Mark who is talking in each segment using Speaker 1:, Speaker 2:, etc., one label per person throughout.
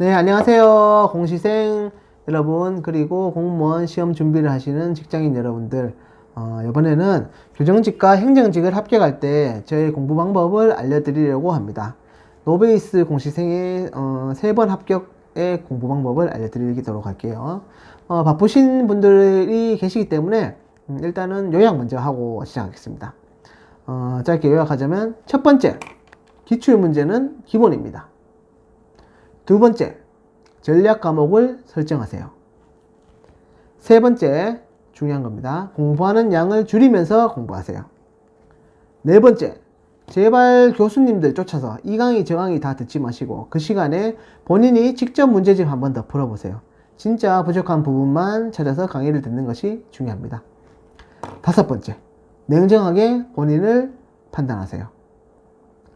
Speaker 1: 네, 안녕하세요. 공시생 여러분, 그리고 공무원 시험 준비를 하시는 직장인 여러분들. 이번에는 교정직과 행정직을 합격할 때 저의 공부 방법을 알려드리려고 합니다. 노베이스 공시생의 3번 합격의 공부 방법을 알려드리도록 할게요. 바쁘신 분들이 계시기 때문에 일단은 요약 먼저 하고 시작하겠습니다. 짧게 요약하자면, 첫 번째, 기출문제는 기본입니다. 두 번째, 전략 과목을 설정하세요. 세 번째, 중요한 겁니다. 공부하는 양을 줄이면서 공부하세요. 네 번째, 제발 교수님들 쫓아서 이 강의 저 강의 다 듣지 마시고 그 시간에 본인이 직접 문제집 한 번 더 풀어보세요. 진짜 부족한 부분만 찾아서 강의를 듣는 것이 중요합니다. 다섯 번째, 냉정하게 본인을 판단하세요.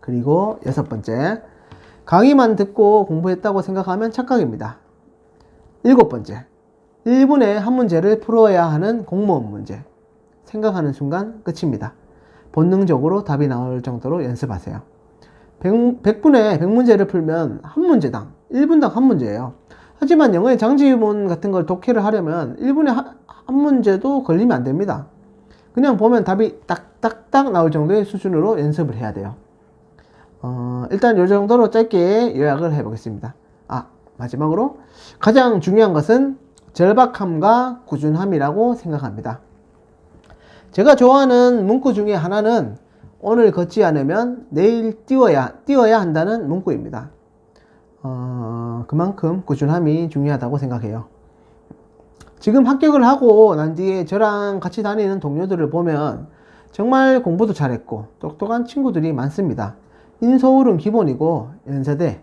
Speaker 1: 그리고 여섯 번째, 강의만 듣고 공부했다고 생각하면 착각입니다. 일곱 번째, 1분에 한 문제를 풀어야 하는 공무원 문제. 생각하는 순간 끝입니다. 본능적으로 답이 나올 정도로 연습하세요. 100분에 100문제를 풀면 한 문제당 1분당 한 문제예요. 하지만 영어의 장지문 같은 걸 독해를 하려면 1분에 한 문제도 걸리면 안 됩니다. 그냥 보면 답이 딱딱딱 나올 정도의 수준으로 연습을 해야 돼요. 일단 이 정도로 짧게 요약을 해보겠습니다. 마지막으로 가장 중요한 것은 절박함과 꾸준함이라고 생각합니다. 제가 좋아하는 문구 중에 하나는 오늘 걷지 않으면 내일 뛰어야 한다는 문구입니다. 그만큼 꾸준함이 중요하다고 생각해요. 지금 합격을 하고 난 뒤에 저랑 같이 다니는 동료들을 보면 정말 공부도 잘했고 똑똑한 친구들이 많습니다. 인서울은 기본이고 연세대,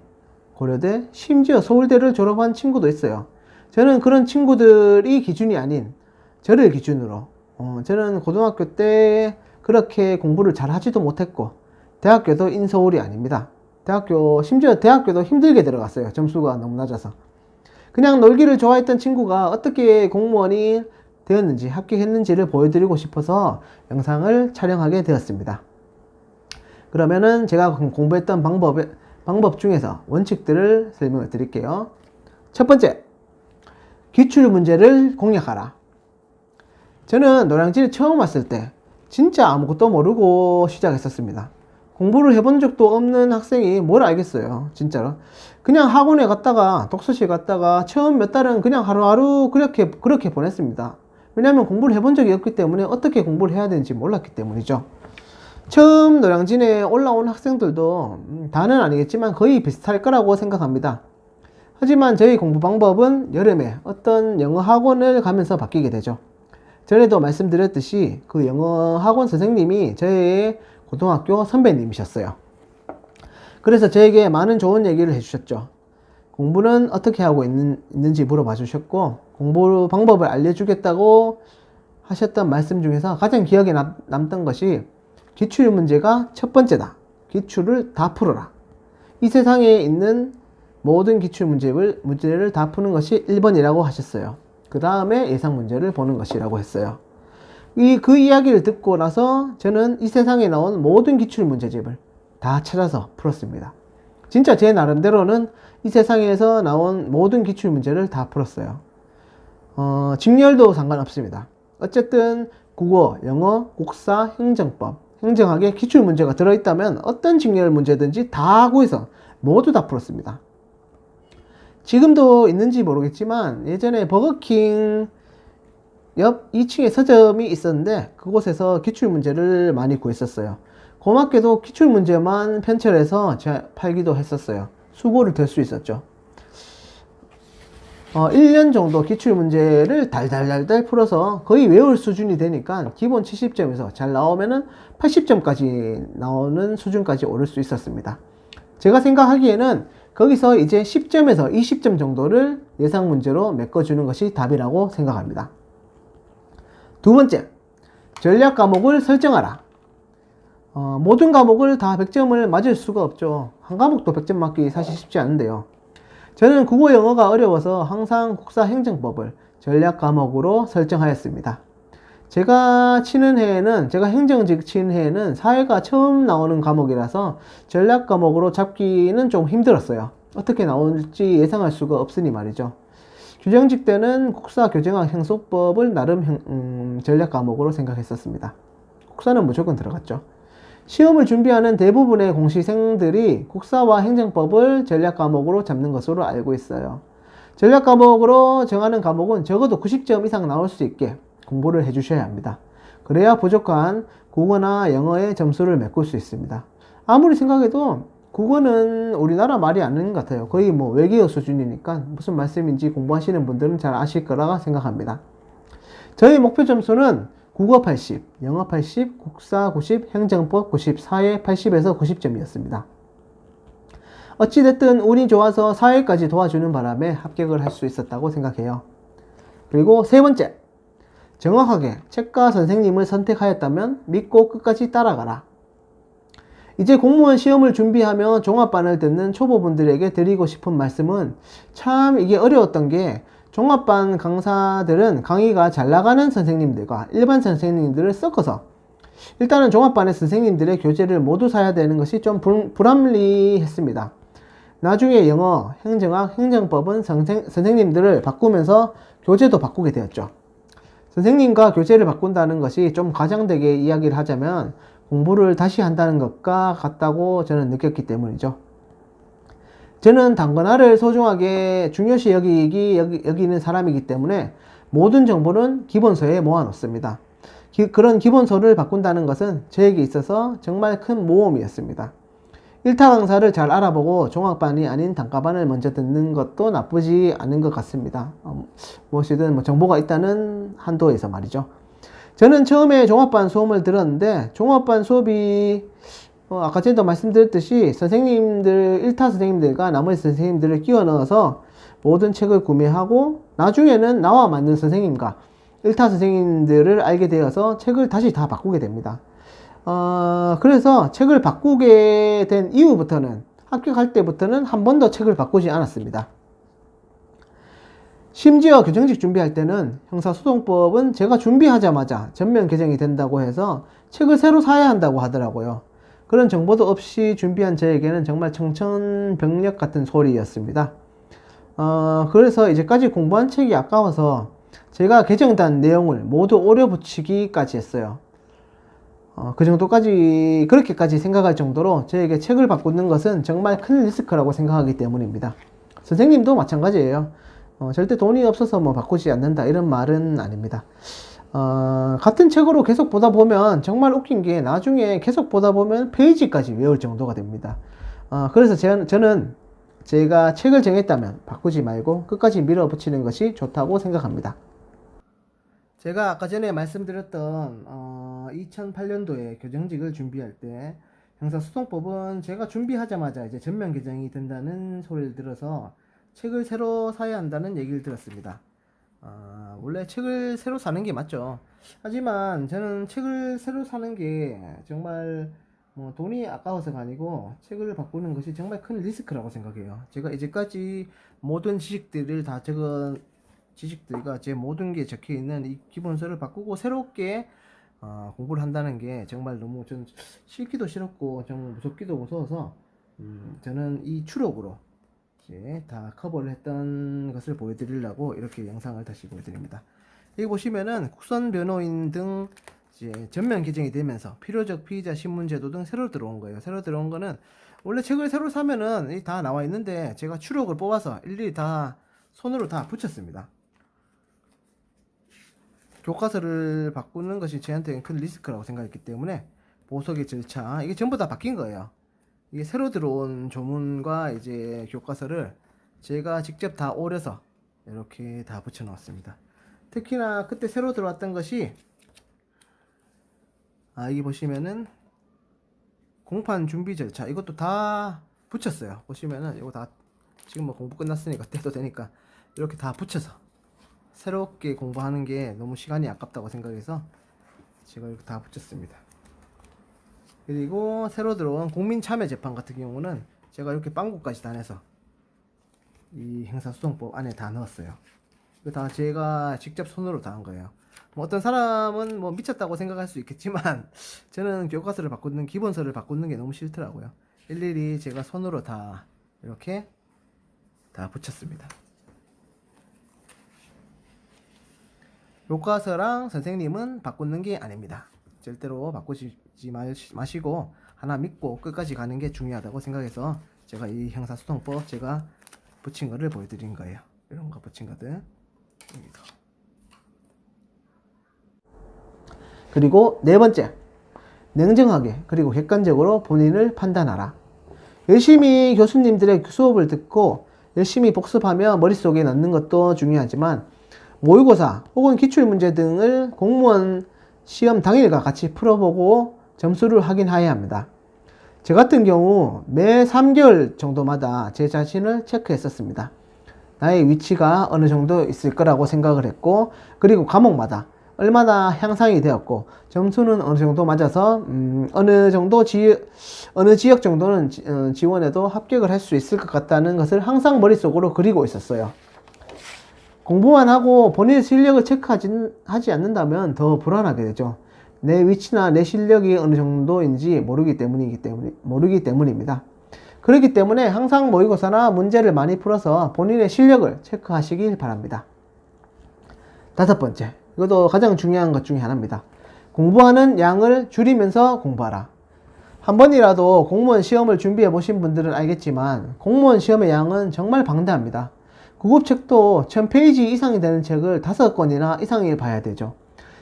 Speaker 1: 고려대, 심지어 서울대를 졸업한 친구도 있어요. 저는 그런 친구들이 기준이 아닌 저를 기준으로 저는 고등학교 때 그렇게 공부를 잘 하지도 못했고 대학교도 인서울이 아닙니다. 심지어 대학교도 힘들게 들어갔어요. 점수가 너무 낮아서. 그냥 놀기를 좋아했던 친구가 어떻게 공무원이 되었는지, 합격했는지를 보여드리고 싶어서 영상을 촬영하게 되었습니다. 그러면은 제가 공부했던 방법 중에서 원칙들을 설명을 드릴게요. 첫 번째, 기출문제를 공략하라. 저는 노량진에 처음 왔을 때 진짜 아무것도 모르고 시작했었습니다. 공부를 해본 적도 없는 학생이 뭘 알겠어요. 진짜로. 그냥 학원에 갔다가 독서실 갔다가 처음 몇 달은 그냥 하루하루 그렇게 보냈습니다. 왜냐하면 공부를 해본 적이 없기 때문에 어떻게 공부를 해야 되는지 몰랐기 때문이죠. 처음 노량진에 올라온 학생들도 다는 아니겠지만 거의 비슷할 거라고 생각합니다. 하지만 저희 공부 방법은 여름에 어떤 영어 학원을 가면서 바뀌게 되죠. 전에도 말씀드렸듯이 그 영어 학원 선생님이 저의 고등학교 선배님이셨어요. 그래서 저에게 많은 좋은 얘기를 해주셨죠. 공부는 어떻게 하고 있는지 물어봐 주셨고 공부 방법을 알려주겠다고 하셨던 말씀 중에서 가장 기억에 남던 것이 기출문제가 첫 번째다. 기출을 다 풀어라. 이 세상에 있는 모든 기출문제를 다 푸는 것이 1번이라고 하셨어요. 그 다음에 예상문제를 보는 것이라고 했어요. 그 이야기를 듣고 나서 저는 이 세상에 나온 모든 기출문제집을 다 찾아서 풀었습니다. 진짜 제 나름대로는 이 세상에서 나온 모든 기출문제를 다 풀었어요. 직렬도 상관없습니다. 어쨌든 국어, 영어, 국사, 행정법, 행정학에 기출문제가 들어있다면 어떤 직렬 문제든지 다 구해서 모두 다 풀었습니다. 지금도 있는지 모르겠지만 예전에 버거킹 옆 2층에 서점이 있었는데 그곳에서 기출문제를 많이 구했었어요. 고맙게도 기출문제만 편철해서 팔기도 했었어요. 수고를 덜 수 있었죠. 1년 정도 기출문제를 달달달달 풀어서 거의 외울 수준이 되니까 기본 70점에서 잘 나오면은 80점까지 나오는 수준까지 오를 수 있었습니다. 제가 생각하기에는 거기서 이제 10점에서 20점 정도를 예상 문제로 메꿔주는 것이 답이라고 생각합니다. 두 번째, 전략 과목을 설정하라. 모든 과목을 다 100점을 맞을 수가 없죠. 한 과목도 100점 맞기 사실 쉽지 않은데요. 저는 국어 영어가 어려워서 항상 국사 행정법을 전략 과목으로 설정하였습니다. 제가 행정직 치는 해에는 사회가 처음 나오는 과목이라서 전략 과목으로 잡기는 좀 힘들었어요. 어떻게 나올지 예상할 수가 없으니 말이죠. 규정직 때는 국사 교정학 행소법을 나름 전략 과목으로 생각했었습니다. 국사는 무조건 들어갔죠. 시험을 준비하는 대부분의 공시생들이 국사와 행정법을 전략 과목으로 잡는 것으로 알고 있어요. 전략 과목으로 정하는 과목은 적어도 90점 이상 나올 수 있게 공부를 해주셔야 합니다. 그래야 부족한 국어나 영어의 점수를 메꿀 수 있습니다. 아무리 생각해도 국어는 우리나라 말이 아닌 것 같아요. 거의 뭐 외계어 수준이니까 무슨 말씀인지 공부하시는 분들은 잘 아실 거라 생각합니다. 저희 목표 점수는 국어 80, 영어 80, 국사 90, 행정법 90, 사회 80에서 90점이었습니다. 어찌됐든 운이 좋아서 사회까지 도와주는 바람에 합격을 할 수 있었다고 생각해요. 그리고 세 번째, 정확하게 책과 선생님을 선택하였다면 믿고 끝까지 따라가라. 이제 공무원 시험을 준비하며 종합반을 듣는 초보분들에게 드리고 싶은 말씀은 참 이게 어려웠던 게 종합반 강사들은 강의가 잘 나가는 선생님들과 일반 선생님들을 섞어서 일단은 종합반의 선생님들의 교재를 모두 사야 되는 것이 좀 불합리했습니다. 나중에 영어, 행정학, 행정법은 선생님들을 바꾸면서 교재도 바꾸게 되었죠. 선생님과 교재를 바꾼다는 것이 좀 과장되게 이야기를 하자면 공부를 다시 한다는 것과 같다고 저는 느꼈기 때문이죠. 저는 단권화를 소중하게 중요시 여기는 사람이기 때문에 모든 정보는 기본서에 모아놓습니다. 그런 기본서를 바꾼다는 것은 저에게 있어서 정말 큰 모험이었습니다. 1타 강사를 잘 알아보고 종합반이 아닌 단과반을 먼저 듣는 것도 나쁘지 않은 것 같습니다. 무엇이든 정보가 있다는 한도에서 말이죠. 저는 처음에 종합반 수업을 들었는데 종합반 수업이 아까 전에도 말씀드렸듯이 선생님들 1타 선생님들과 나머지 선생님들을 끼워 넣어서 모든 책을 구매하고 나중에는 나와 맞는 선생님과 1타 선생님들을 알게 되어서 책을 다시 다 바꾸게 됩니다. 그래서 책을 바꾸게 된 이후부터는 합격할 때부터는 한 번도 책을 바꾸지 않았습니다. 심지어 교정직 준비할 때는 형사소송법은 제가 준비하자마자 전면 개정이 된다고 해서 책을 새로 사야 한다고 하더라고요. 그런 정보도 없이 준비한 저에게는 정말 청천벽력 같은 소리였습니다. 그래서 이제까지 공부한 책이 아까워서 제가 개정단 내용을 모두 오려붙이기까지 했어요. 그렇게까지 생각할 정도로 저에게 책을 바꾸는 것은 정말 큰 리스크라고 생각하기 때문입니다. 선생님도 마찬가지예요. 절대 돈이 없어서 바꾸지 않는다 이런 말은 아닙니다. 같은 책으로 계속 보다 보면 정말 웃긴 게 나중에 계속 보다 보면 페이지까지 외울 정도가 됩니다. 그래서 저는 제가 책을 정했다면 바꾸지 말고 끝까지 밀어붙이는 것이 좋다고 생각합니다. 제가 아까 전에 말씀드렸던 2008년도에 교정직을 준비할 때 형사소송법은 제가 준비하자마자 이제 전면 개정이 된다는 소리를 들어서 책을 새로 사야 한다는 얘기를 들었습니다. 원래 책을 새로 사는 게 맞죠. 하지만 저는 책을 새로 사는 게 정말 돈이 아까워서가 아니고 책을 바꾸는 것이 정말 큰 리스크라고 생각해요. 제가 이제까지 모든 지식들을 다 적은 지식들과 제 모든 게 적혀 있는 이 기본서를 바꾸고 새롭게 공부를 한다는 게 정말 너무 좀 싫기도 싫었고 좀 무섭기도 무서워서 저는 이 추록으로 이제 다 커버를 했던 것을 보여드리려고 이렇게 영상을 다시 보여드립니다. 여기 보시면은 국선 변호인 등 이제 전면 개정이 되면서 필요적 피의자 신문제도 등 새로 들어온 거예요. 새로 들어온 거는 원래 책을 새로 사면은 다 나와 있는데 제가 추록을 뽑아서 일일이 다 손으로 다 붙였습니다. 교과서를 바꾸는 것이 저한테는 큰 리스크라고 생각했기 때문에 보석의 절차 이게 전부 다 바뀐 거예요. 이게 새로 들어온 조문과 이제 교과서를 제가 직접 다 오려서 이렇게 다 붙여 놓았습니다. 특히나 그때 새로 들어왔던 것이 여기 보시면은 공판 준비 절차 이것도 다 붙였어요. 보시면은 이거 다 지금 공부 끝났으니까 떼도 되니까 이렇게 다 붙여서 새롭게 공부하는 게 너무 시간이 아깝다고 생각해서 제가 이렇게 다 붙였습니다. 그리고 새로 들어온 국민참여재판 같은 경우는 제가 이렇게 빵꾸까지 다 내서 이 형사소송법 안에 다 넣었어요. 이거 다 제가 직접 손으로 다 한 거예요. 어떤 사람은 미쳤다고 생각할 수 있겠지만 저는 교과서를 바꾸는 기본서를 바꾸는 게 너무 싫더라고요. 일일이 제가 손으로 다 이렇게 다 붙였습니다. 교과서랑 선생님은 바꾸는 게 아닙니다. 절대로 바꾸지 마시고 하나 믿고 끝까지 가는 게 중요하다고 생각해서 제가 이 형사소송법 제가 붙인 거를 보여드린 거예요. 이런 거 붙인 거들. 그리고 네 번째, 냉정하게 그리고 객관적으로 본인을 판단하라. 열심히 교수님들의 수업을 듣고 열심히 복습하며 머릿속에 넣는 것도 중요하지만 모의고사 혹은 기출문제 등을 공무원 시험 당일과 같이 풀어보고 점수를 확인해야 합니다. 저 같은 경우 매 3개월 정도마다 제 자신을 체크했었습니다. 나의 위치가 어느 정도 있을 거라고 생각을 했고, 그리고 과목마다 얼마나 향상이 되었고, 점수는 어느 정도 맞아서 어느 지역 정도는 지원해도 합격을 할 수 있을 것 같다는 것을 항상 머릿속으로 그리고 있었어요. 공부만 하고 본인의 실력을 체크하지 않는다면 더 불안하게 되죠. 내 위치나 내 실력이 어느 정도인지 모르기 때문입니다. 그렇기 때문에 항상 모의고사나 문제를 많이 풀어서 본인의 실력을 체크하시길 바랍니다. 다섯 번째, 이것도 가장 중요한 것 중에 하나입니다. 공부하는 양을 줄이면서 공부하라. 한 번이라도 공무원 시험을 준비해 보신 분들은 알겠지만 공무원 시험의 양은 정말 방대합니다. 구급책도 1000페이지 이상이 되는 책을 5권이나 이상을 봐야 되죠.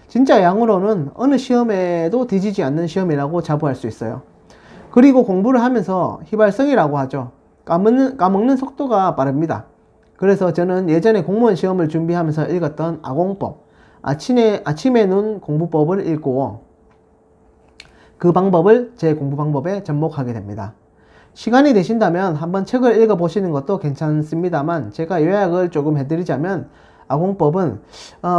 Speaker 1: 진짜 양으로는 어느 시험에도 뒤지지 않는 시험이라고 자부할 수 있어요. 그리고 공부를 하면서 휘발성이라고 하죠. 까먹는 속도가 빠릅니다. 그래서 저는 예전에 공무원 시험을 준비하면서 읽었던 아공법, 아침에 눈 공부법을 읽고 그 방법을 제 공부 방법에 접목하게 됩니다. 시간이 되신다면 한번 책을 읽어보시는 것도 괜찮습니다만 제가 요약을 조금 해드리자면 아공법은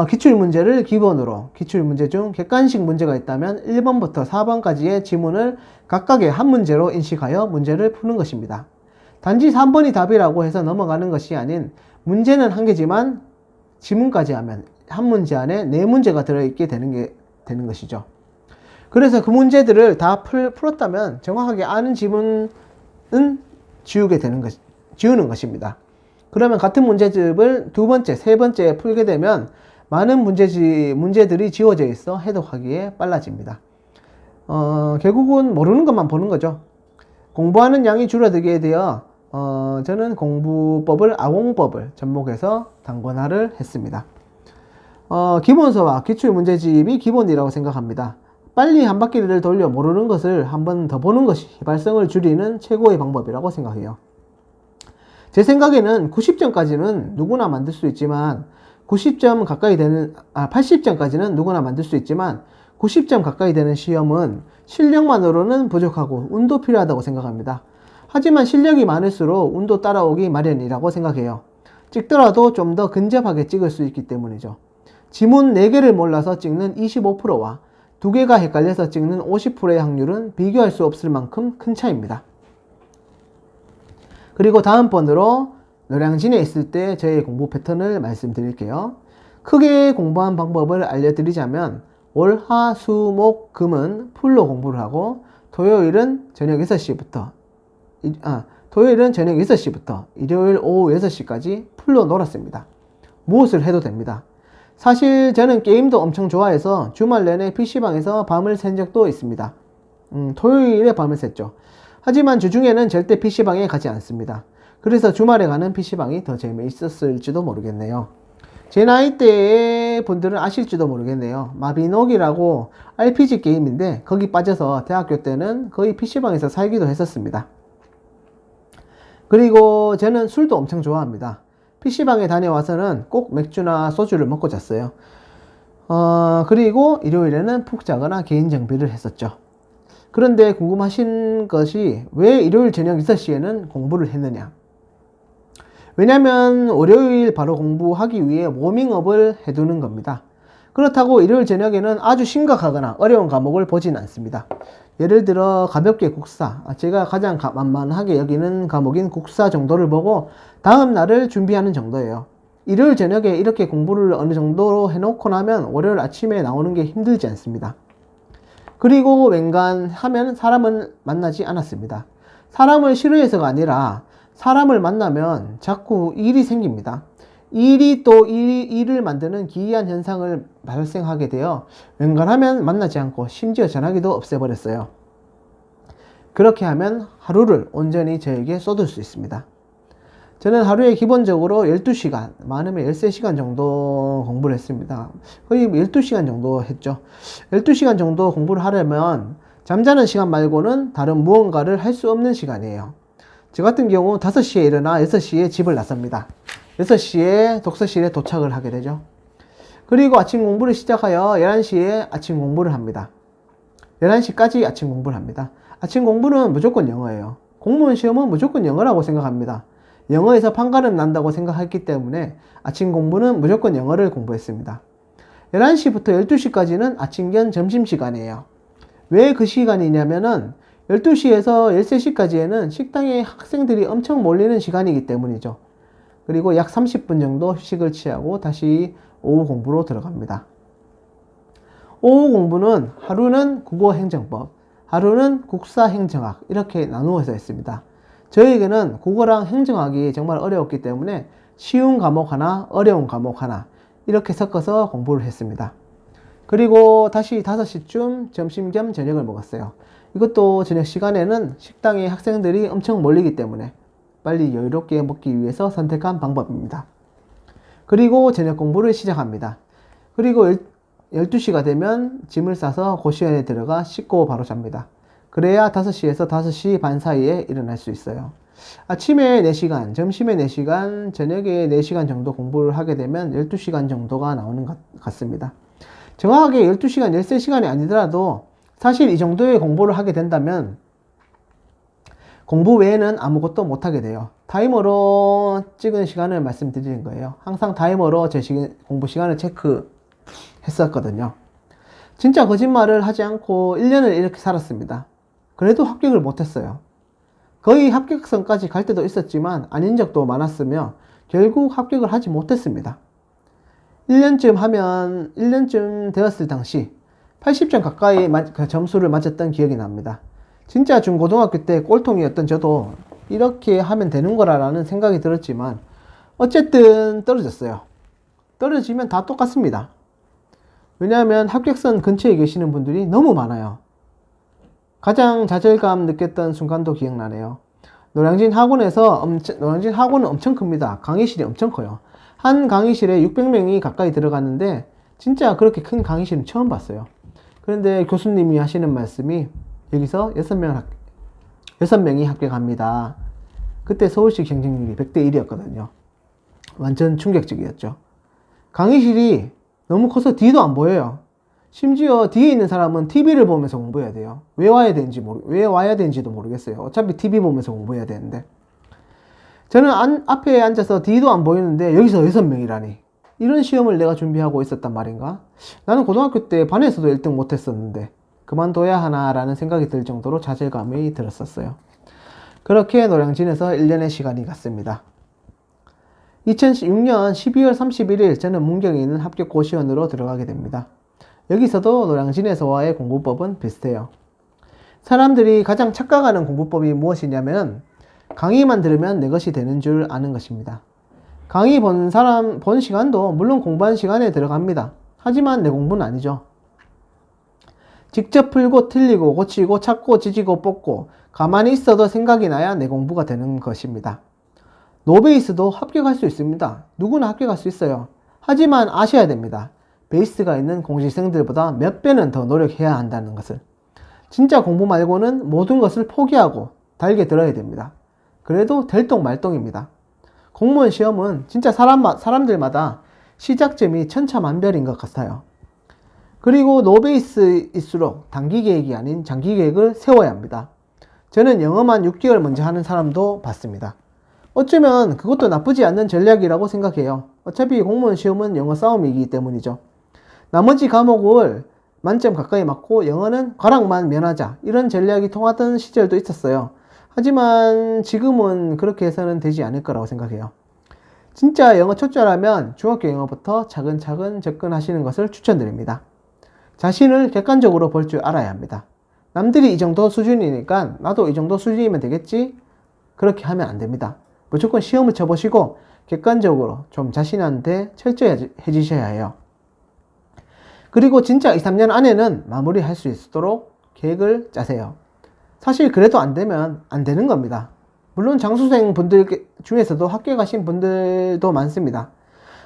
Speaker 1: 기출문제를 기본으로 기출문제 중 객관식 문제가 있다면 1번부터 4번까지의 지문을 각각의 한 문제로 인식하여 문제를 푸는 것입니다. 단지 3번이 답이라고 해서 넘어가는 것이 아닌 문제는 한 개지만 지문까지 하면 한 문제 안에 4문제가 들어있게 되는 것이죠. 그래서 그 문제들을 다 풀었다면 정확하게 아는 지문은 지우는 것입니다. 그러면 같은 문제집을 두 번째, 세 번째 풀게 되면 많은 문제들이 지워져 있어 해독하기에 빨라집니다. 결국은 모르는 것만 보는 거죠. 공부하는 양이 줄어들게 되어 저는 공부법을 아공법을 접목해서 단권화를 했습니다. 기본서와 기출문제집이 기본이라고 생각합니다. 빨리 한 바퀴를 돌려 모르는 것을 한 번 더 보는 것이 휘발성을 줄이는 최고의 방법이라고 생각해요. 제 생각에는 90점까지는 누구나 만들 수 있지만 80점까지는 누구나 만들 수 있지만 90점 가까이 되는 시험은 실력만으로는 부족하고 운도 필요하다고 생각합니다. 하지만 실력이 많을수록 운도 따라오기 마련이라고 생각해요. 찍더라도 좀 더 근접하게 찍을 수 있기 때문이죠. 지문 4개를 몰라서 찍는 25%와 2개가 헷갈려서 찍는 50%의 확률은 비교할 수 없을 만큼 큰 차이입니다. 그리고 다음번으로 노량진에 있을 때 저의 공부 패턴을 말씀드릴게요. 크게 공부한 방법을 알려드리자면 월, 화, 수, 목, 금은 풀로 공부를 하고 토요일은 저녁 6시부터 일요일 오후 6시까지 풀로 놀았습니다. 무엇을 해도 됩니다. 사실 저는 게임도 엄청 좋아해서 주말 내내 PC방에서 밤을 샌 적도 있습니다. 토요일에 밤을 샜죠. 하지만 주중에는 절대 PC방에 가지 않습니다. 그래서 주말에 가는 PC방이 더 재미있었을지도 모르겠네요. 제 나이대의 분들은 아실지도 모르겠네요. 마비노기라고 RPG 게임인데 거기 빠져서 대학교 때는 거의 PC방에서 살기도 했었습니다. 그리고 저는 술도 엄청 좋아합니다. PC방에 다녀와서는 꼭 맥주나 소주를 먹고 잤어요. 그리고 일요일에는 푹 자거나 개인 정비를 했었죠. 그런데 궁금하신 것이 왜 일요일 저녁 6시에는 공부를 했느냐? 왜냐면 월요일 바로 공부하기 위해 워밍업을 해두는 겁니다. 그렇다고 일요일 저녁에는 아주 심각하거나 어려운 과목을 보진 않습니다. 예를 들어 가볍게 국사, 제가 가장 만만하게 여기는 과목인 국사 정도를 보고 다음 날을 준비하는 정도예요. 일요일 저녁에 이렇게 공부를 어느 정도로 해놓고 나면 월요일 아침에 나오는 게 힘들지 않습니다. 그리고 웬간하면 사람을 만나지 않았습니다. 사람을 싫어해서가 아니라 사람을 만나면 자꾸 일이 생깁니다. 일이 또 일을 만드는 기이한 현상을 발생하게 되어 웬간하면 만나지 않고 심지어 전화기도 없애버렸어요. 그렇게 하면 하루를 온전히 저에게 쏟을 수 있습니다. 저는 하루에 기본적으로 12시간, 많으면 13시간 정도 공부를 했습니다. 거의 12시간 정도 했죠. 12시간 정도 공부를 하려면 잠자는 시간 말고는 다른 무언가를 할 수 없는 시간이에요. 저 같은 경우 5시에 일어나 6시에 집을 나섭니다. 6시에 독서실에 도착을 하게 되죠. 그리고 아침 공부를 시작하여 11시에 아침 공부를 합니다. 11시까지 아침 공부를 합니다. 아침 공부는 무조건 영어예요. 공무원 시험은 무조건 영어라고 생각합니다. 영어에서 판가름 난다고 생각했기 때문에 아침 공부는 무조건 영어를 공부했습니다. 11시부터 12시까지는 아침 겸 점심시간이에요. 왜 그 시간이냐면은 12시에서 13시까지에는 식당에 학생들이 엄청 몰리는 시간이기 때문이죠. 그리고 약 30분 정도 휴식을 취하고 다시 오후 공부로 들어갑니다. 오후 공부는 하루는 국어행정법, 하루는 국사행정학 이렇게 나누어서 했습니다. 저에게는 국어랑 행정학이 정말 어려웠기 때문에 쉬운 과목 하나, 어려운 과목 하나 이렇게 섞어서 공부를 했습니다. 그리고 다시 5시쯤 점심 겸 저녁을 먹었어요. 이것도 저녁 시간에는 식당에 학생들이 엄청 몰리기 때문에 빨리 여유롭게 먹기 위해서 선택한 방법입니다. 그리고 저녁 공부를 시작합니다. 그리고 12시가 되면 짐을 싸서 고시원에 들어가 씻고 바로 잡니다. 그래야 5시에서 5시 반 사이에 일어날 수 있어요. 아침에 4시간, 점심에 4시간, 저녁에 4시간 정도 공부를 하게 되면 12시간 정도가 나오는 것 같습니다. 정확하게 12시간, 13시간이 아니더라도 사실 이 정도의 공부를 하게 된다면 공부 외에는 아무것도 못하게 돼요. 타이머로 찍은 시간을 말씀드리는 거예요. 항상 타이머로 제 공부 시간을 체크했었거든요. 진짜 거짓말을 하지 않고 1년을 이렇게 살았습니다. 그래도 합격을 못했어요. 거의 합격선까지 갈 때도 있었지만 아닌 적도 많았으며 결국 합격을 하지 못했습니다. 1년쯤 되었을 당시 80점 가까이 점수를 맞았던 기억이 납니다. 진짜 중고등학교 때 꼴통이었던 저도 이렇게 하면 되는 거라는 생각이 들었지만 어쨌든 떨어졌어요. 떨어지면 다 똑같습니다. 왜냐하면 합격선 근처에 계시는 분들이 너무 많아요. 가장 좌절감 느꼈던 순간도 기억나네요. 노량진 학원은 엄청 큽니다. 강의실이 엄청 커요. 한 강의실에 600명이 가까이 들어갔는데 진짜 그렇게 큰 강의실은 처음 봤어요. 그런데 교수님이 하시는 말씀이 여기서 6명이 합격합니다. 그때 서울시 경쟁률이 100대 1이었거든요. 완전 충격적이었죠. 강의실이 너무 커서 뒤도 안 보여요. 심지어 뒤에 있는 사람은 TV를 보면서 공부해야 돼요. 왜 와야 되는지도 모르겠어요. 어차피 TV 보면서 공부해야 되는데. 저는 앞에 앉아서 뒤도 안 보이는데 여기서 6명이라니. 이런 시험을 내가 준비하고 있었단 말인가? 나는 고등학교 때 반에서도 1등 못했었는데 그만둬야 하나라는 생각이 들 정도로 좌절감이 들었었어요. 그렇게 노량진에서 1년의 시간이 갔습니다. 2006년 12월 31일 저는 문경에 있는 합격 고시원으로 들어가게 됩니다. 여기서도 노량진에서와의 공부법은 비슷해요. 사람들이 가장 착각하는 공부법이 무엇이냐면 강의만 들으면 내 것이 되는 줄 아는 것입니다. 강의 본 시간도 물론 공부한 시간에 들어갑니다. 하지만 내 공부는 아니죠. 직접 풀고 틀리고 고치고 찾고 지지고 뽑고 가만히 있어도 생각이 나야 내 공부가 되는 것입니다. 노베이스도 합격할 수 있습니다. 누구나 합격할 수 있어요. 하지만 아셔야 됩니다. 베이스가 있는 공시생들보다 몇 배는 더 노력해야 한다는 것을. 진짜 공부 말고는 모든 것을 포기하고 달게 들어야 됩니다. 그래도 될똥말똥입니다. 공무원 시험은 진짜 사람들마다 시작점이 천차만별인 것 같아요. 그리고 노베이스일수록 단기 계획이 아닌 장기 계획을 세워야 합니다. 저는 영어만 6개월 먼저 하는 사람도 봤습니다. 어쩌면 그것도 나쁘지 않는 전략이라고 생각해요. 어차피 공무원 시험은 영어 싸움이기 때문이죠. 나머지 과목을 만점 가까이 맞고 영어는 과락만 면하자, 이런 전략이 통하던 시절도 있었어요. 하지만 지금은 그렇게 해서는 되지 않을 거라고 생각해요. 진짜 영어 초짜라면 중학교 영어부터 차근차근 접근하시는 것을 추천드립니다. 자신을 객관적으로 볼 줄 알아야 합니다. 남들이 이 정도 수준이니까 나도 이 정도 수준이면 되겠지? 그렇게 하면 안 됩니다. 무조건 시험을 쳐보시고 객관적으로 좀 자신한테 철저해지셔야 해요. 그리고 진짜 2, 3년 안에는 마무리할 수 있도록 계획을 짜세요. 사실 그래도 안 되면 안 되는 겁니다. 물론 장수생 분들 중에서도 학교에 가신 분들도 많습니다.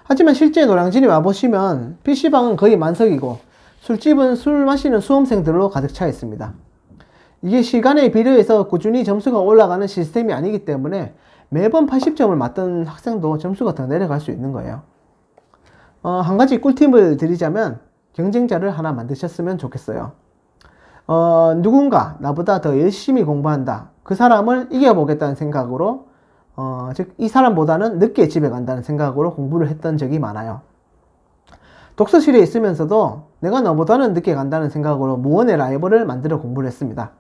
Speaker 1: 하지만 실제 노량진에 와보시면 PC방은 거의 만석이고 술집은 술 마시는 수험생들로 가득 차 있습니다. 이게 시간에 비례해서 꾸준히 점수가 올라가는 시스템이 아니기 때문에 매번 80점을 맞던 학생도 점수가 더 내려갈 수 있는 거예요. 한 가지 꿀팁을 드리자면 경쟁자를 하나 만드셨으면 좋겠어요. 누군가 나보다 더 열심히 공부한다. 그 사람을 이겨보겠다는 생각으로 즉 이 사람보다는 늦게 집에 간다는 생각으로 공부를 했던 적이 많아요. 독서실에 있으면서도 내가 너보다는 늦게 간다는 생각으로 무언의 라이벌을 만들어 공부를 했습니다.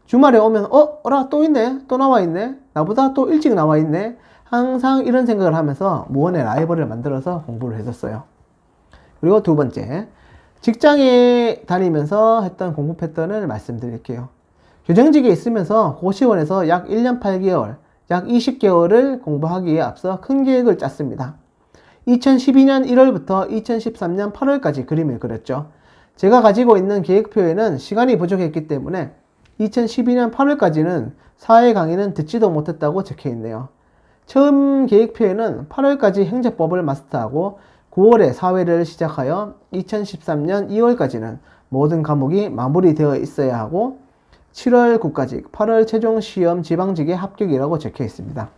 Speaker 1: 주말에 오면 어라 또 있네, 또 나와 있네, 나보다 또 일찍 나와 있네, 항상 이런 생각을 하면서 무언의 라이벌을 만들어서 공부를 했었어요. 그리고 두 번째, 직장에 다니면서 했던 공부 패턴을 말씀드릴게요. 교정직에 있으면서 고시원에서 약 1년 8개월, 약 20개월을 공부하기에 앞서 큰 계획을 짰습니다. 2012년 1월부터 2013년 8월까지 그림을 그렸죠. 제가 가지고 있는 계획표에는 시간이 부족했기 때문에 2012년 8월까지는 사회 강의는 듣지도 못했다고 적혀 있네요. 처음 계획표에는 8월까지 행정법을 마스터하고 9월에 사회를 시작하여 2013년 2월까지는 모든 과목이 마무리되어 있어야 하고 7월 국가직, 8월 최종 시험 지방직의 합격이라고 적혀 있습니다.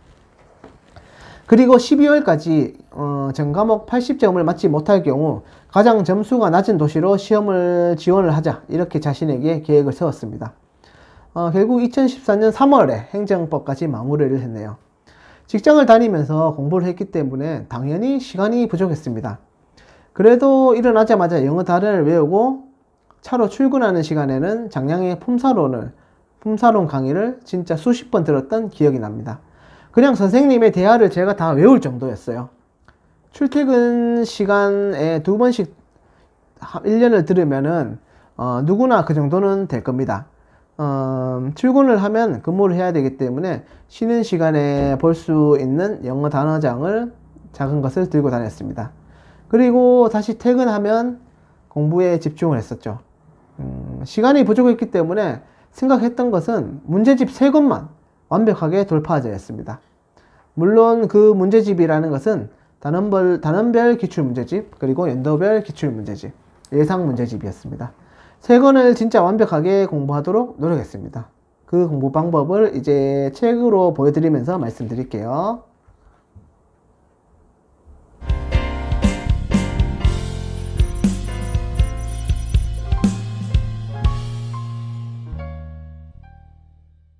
Speaker 1: 그리고 12월까지 전 과목 80점을 맞지 못할 경우 가장 점수가 낮은 도시로 시험을 지원을 하자, 이렇게 자신에게 계획을 세웠습니다. 결국 2014년 3월에 행정법까지 마무리를 했네요. 직장을 다니면서 공부를 했기 때문에 당연히 시간이 부족했습니다. 그래도 일어나자마자 영어 단어를 외우고 차로 출근하는 시간에는 장량의 품사론 강의를 진짜 수십 번 들었던 기억이 납니다. 그냥 선생님의 대화를 제가 다 외울 정도였어요. 출퇴근 시간에 2번씩 1년을 들으면은 누구나 그 정도는 될 겁니다. 출근을 하면 근무를 해야 되기 때문에 쉬는 시간에 볼 수 있는 영어 단어장을 작은 것을 들고 다녔습니다. 그리고 다시 퇴근하면 공부에 집중을 했었죠. 시간이 부족했기 때문에 생각했던 것은 문제집 3권만 완벽하게 돌파하자 였습니다. 물론 그 문제집이라는 것은 단원별 기출문제집, 그리고 연도별 기출문제집, 예상 문제집이었습니다. 3권을 진짜 완벽하게 공부하도록 노력했습니다. 그 공부 방법을 이제 책으로 보여드리면서 말씀드릴게요.